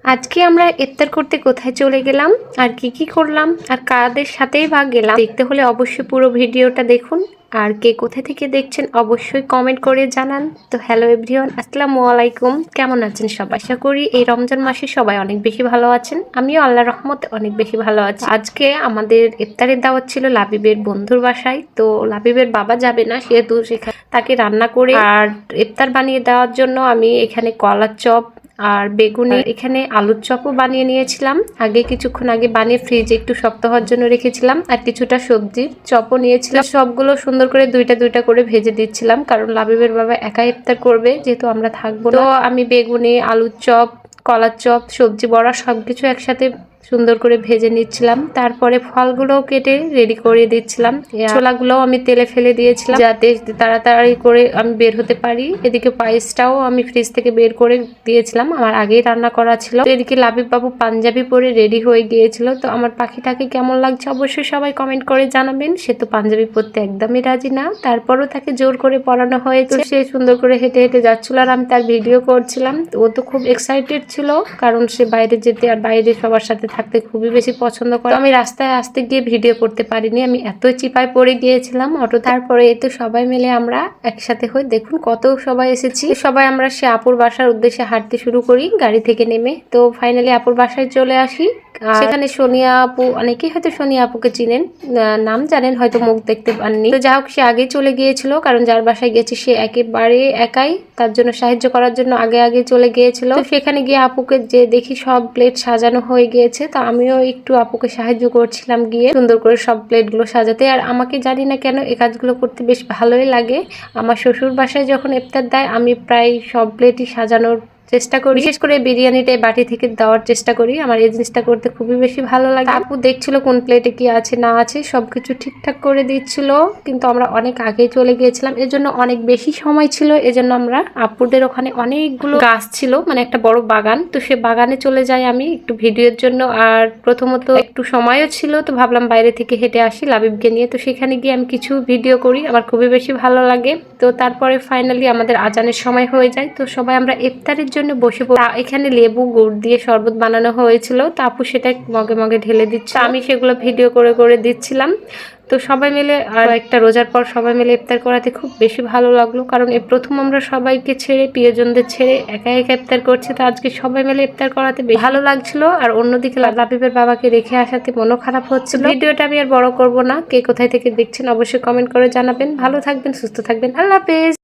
আজকে আমরা ইফতার করতে কোথায় চলে গেলাম আর কি করলাম আর কাদের সাথেই বা গেলাম দেখতে হলে অবশ্যই পুরো ভিডিওটা দেখুন। আর কে কোথা থেকে দেখছেন অবশ্যই কমেন্ট করে জানান। তো হ্যালো এভরিওয়ান, আসসালামু আলাইকুম। কেমন আছেন সবাই? আশা করি এই রমজান মাসে সবাই অনেক বেশি ভালো আছেন। আমিও আল্লাহর রহমতে অনেক বেশি ভালো আছি। আজকে আমাদের ইফতারের দাওয়াত ছিল লাবিবের বন্ধুর বাসায়। তো লাবিবের বাবা যাবে না, সেহেতু সেখানে তাকে রান্না করে আর ইফতার বানিয়ে দেওয়ার জন্য আমি এখানে কলার চপ আর বেগুনি, এখানে আলুর চপও বানিয়ে নিয়েছিলাম। কিছুক্ষণ আগে বানিয়ে ফ্রিজে একটু শক্ত হওয়ার জন্য রেখেছিলাম। আর কিছুটা সবজির চপও নিয়েছিলাম। সবগুলো সুন্দর করে দুইটা দুইটা করে ভেজে দিচ্ছিলাম, কারণ লাবিবের বাবা একা ইফতার করবে, যেহেতু আমরা থাকবো না। তো আমি বেগুনি, আলুর চপ, কলার চপ, সবজি বড়া সবকিছু একসাথে সুন্দর করে ভেজে নিচ্ছিলাম। তারপরে ফলগুলোও কেটে রেডি করে দিচ্ছিলাম। ছোলাগুলোও আমি তেলে ফেলে দিয়েছিলাম যাতে তাড়াতাড়ি করে আমি বের হতে পারি। এদিকে পায়েসটাও আমি ফ্রিজ থেকে বের করে দিয়েছিলাম, আমার আগেই রান্না করা ছিল। এদিকে লাবিব বাবু পাঞ্জাবি পরে রেডি হয়ে গিয়েছিল। তো আমার পাখিটাকে কেমন লাগছে অবশ্যই সবাই কমেন্ট করে জানাবেন। সে তো পাঞ্জাবি পরতে একদমই রাজি না, তারপরও তাকে জোর করে পরানো হয়েছে। সে সুন্দর করে হেঁটে হেঁটে যাচ্ছিল আর আমি তার ভিডিও করছিলাম। ও তো খুব এক্সাইটেড ছিল, কারণ সে বাইরে যেতে আর বাইরে সবার সাথে থাকতে খুবই বেশি পছন্দ করে। আমি রাস্তায় আসতে গিয়ে ভিডিও করতে পারিনি, আমি এত চিপায় পড়ে গিয়েছিলাম অটো। তারপরে এই তো সবাই মিলে আমরা একসাথে হই, দেখুন কত সবাই এসেছি। সবাই আমরা সে আপুর বাসার উদ্দেশ্যে হাঁটতে শুরু করি গাড়ি থেকে নেমে। তো ফাইনালি আপুর বাসায় চলে আসি। সেখানে সোনিয়া আপু, অনেকেই হয়তো সোনিয়া আপুকে চিনেন, নাম জানেন, হয়তো মুখ দেখতে পাননি। তো যাই হোক, সে আগে চলে গিয়েছিল, কারণ যার বাসায় গেছি সে একেবারে একাই, তার জন্য সাহায্য করার জন্য আগে চলে গিয়েছিল। তো সেখানে গিয়ে আপুকে যে দেখি সব প্লেট সাজানো হয়ে গিয়েছে। তো আমিও একটু আপুকে সাহায্য করছিলাম গিয়ে সুন্দর করে সব প্লেটগুলো সাজাতে। আর আমাকে জানি না কেন এই কাজগুলো করতে বেশ ভালোই লাগে। আমার শ্বশুর বাসায় যখন ইফতার দেয় আমি প্রায় সব প্লেটই সাজানোর চেষ্টা করি, বিশেষ করে বিরিয়ানিটাই বাটি থেকে দেওয়ার চেষ্টা করি। আমার এই জিনিসটা করতে খুবই বেশি ভালো লাগে। আপু দেখছিল কোন প্লেটে কি আছে না আছে, সবকিছু ঠিকঠাক করে দিচ্ছিল। কিন্তু আমরা অনেক আগে চলে গিয়েছিলাম, এজন্য অনেক বেশি সময় ছিল। এজন্য আমরা আপুদের ওখানে অনেকগুলো গাছ ছিল, মানে একটা বড় বাগান। তো সে বাগানে চলে যাই আমি একটু ভিডিওর জন্য। আর প্রথমত একটু সময়ও ছিল, তো ভাবলাম বাইরে থেকে হেঁটে আসি লাবিবকে নিয়ে। তো সেখানে গিয়ে আমি কিছু ভিডিও করি, আমার খুবই বেশি ভালো লাগে। তো তারপরে ফাইনালি আমাদের আজানের সময় হয়ে যায়। তো সবাই আমরা ইফতারের জন্য বসে পড়ি। এখানে লেবু গুড় দিয়ে শরবত বানানো হয়েছিল, তো আপু সেটা মগে মগে ঢেলে দিচ্ছে, আমি সেগুলো ভিডিও করে দিচ্ছিলাম। তো সবাই মিলে আর একটা রোজার পর সবাই মিলে ইফতার করাতে খুব বেশি ভালো লাগলো, কারণ এই প্রথম আমরা সবাইকে ছেড়ে, প্রিয়জনদের ছেড়ে একা ইফতার করছি। তো আজকে সবাই মিলে ইফতার করাতে বেশ ভালো লাগছিল। আর অন্যদিকে লাবিবের বাবাকে রেখে আসাতে মনও খারাপ হচ্ছিল। ভিডিওটা আমি আর বড় করব না, কে কোথায় থেকে দেখছেন অবশ্যই কমেন্ট করে জানাবেন। ভালো থাকবেন, সুস্থ থাকবেন, আল্লাহ হাফেজ।